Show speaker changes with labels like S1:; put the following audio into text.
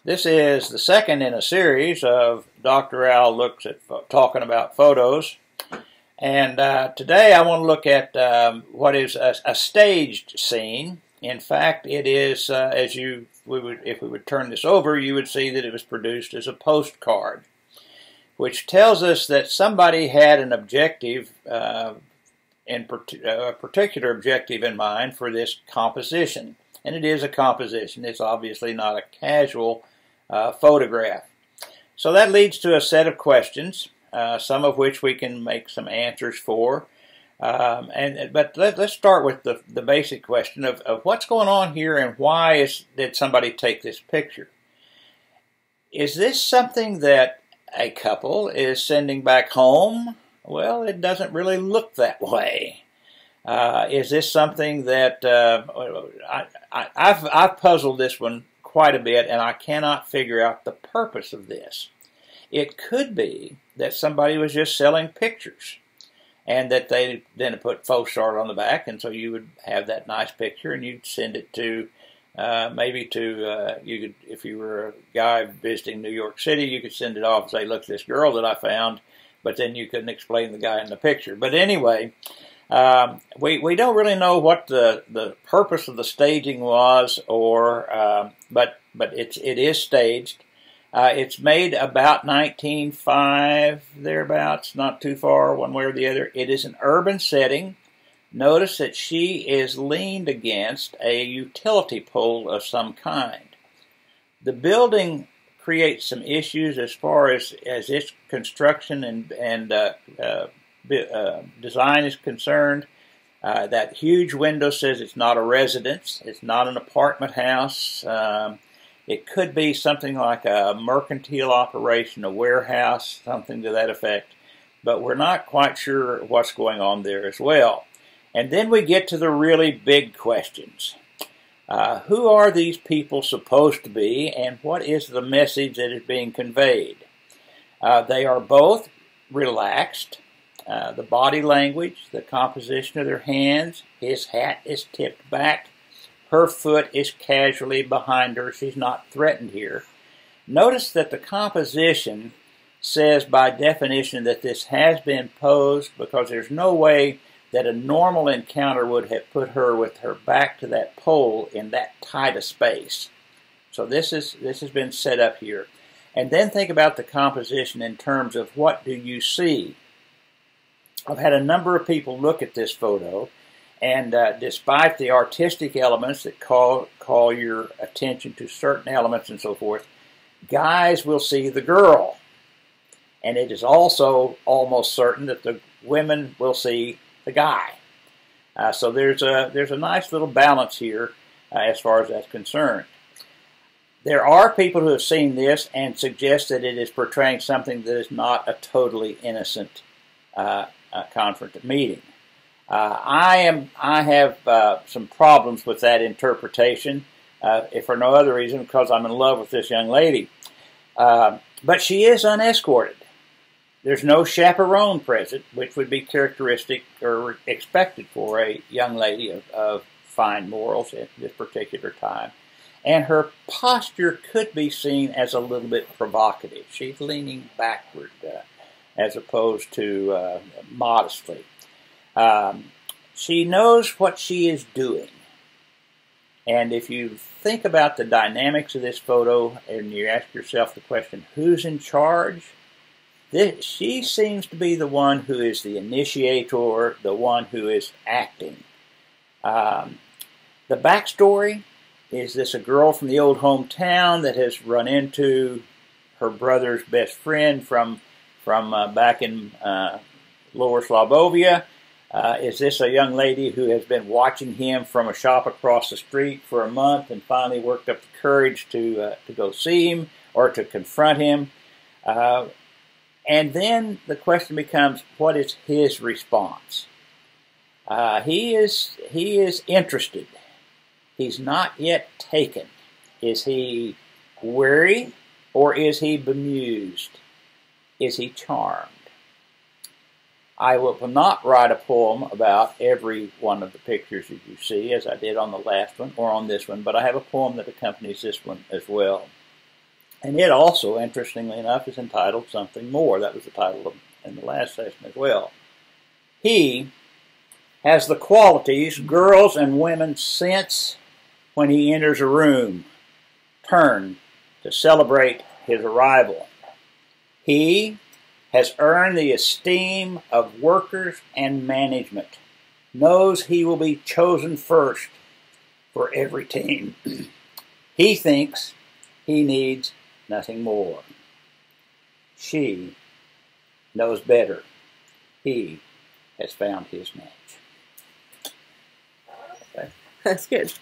S1: This is the second in a series of Dr. Al looks at talking about photos. And today I want to look at what is a staged scene. In fact, it is, if we would turn this over, you would see that it was produced as a postcard, which tells us that somebody had an objective, a particular objective in mind for this composition. And it is a composition. It's obviously not a casual photograph. So that leads to a set of questions, some of which we can make some answers for. But let's start with the basic question of what's going on here and why did somebody take this picture? Is this something that a couple is sending back home? Well, it doesn't really look that way. Is this something that I've puzzled this one quite a bit, and I cannot figure out the purpose of this. It could be that somebody was just selling pictures, and that they then put postcard on the back, and so you would have that nice picture, and you'd send it to you could, if you were a guy visiting New York City, you could send it off and say, "Look, this girl that I found," but then you couldn't explain the guy in the picture. But anyway. We don't really know what the purpose of the staging was, but it is staged. It's made about 1905, thereabouts, not too far one way or the other. It is an urban setting. Notice that she is leaned against a utility pole of some kind. The building creates some issues as far as its construction and design is concerned. That huge window says it's not a residence, it's not an apartment house. It could be something like a mercantile operation, a warehouse, something to that effect, but we're not quite sure what's going on there as well. And then we get to the really big questions. Who are these people supposed to be, and what is the message that is being conveyed? They are both relaxed. The body language, the composition of their hands, his hat is tipped back, her foot is casually behind her, she's not threatened here. Notice that the composition says by definition that this has been posed because there's no way that a normal encounter would have put her with her back to that pole in that tight a space. So this has been set up here. And then think about the composition in terms of what do you see. I've had a number of people look at this photo, and despite the artistic elements that call your attention to certain elements and so forth, guys will see the girl. And it is also almost certain that the women will see the guy. So there's a nice little balance here as far as that's concerned. There are people who have seen this and suggest that it is portraying something that is not a totally innocent confront meeting. I have some problems with that interpretation, if for no other reason because I'm in love with this young lady. But she is unescorted. There's no chaperone present, which would be characteristic or expected for a young lady of fine morals at this particular time. And her posture could be seen as a little bit provocative. She's leaning backward as opposed to modestly. She knows what she is doing. And if you think about the dynamics of this photo and you ask yourself the question, who's in charge? She seems to be the one who is the initiator, the one who is acting. The backstory is this a girl from the old hometown that has run into her brother's best friend from back in Lower Slobovia? Is this a young lady who has been watching him from a shop across the street for a month and finally worked up the courage to go see him or to confront him? And then the question becomes, what is his response? He is interested. He's not yet taken. Is he weary or is he bemused? Is he charmed? I will not write a poem about every one of the pictures that you see, as I did on the last one or on this one, but I have a poem that accompanies this one as well. And it also, interestingly enough, is entitled Something More. That was the title in the last session as well. He has the qualities girls and women sense when he enters a room, turn to celebrate his arrival. He has earned the esteem of workers and management, knows he will be chosen first for every team. He thinks he needs nothing more. She knows better. He has found his match. Okay.
S2: That's good.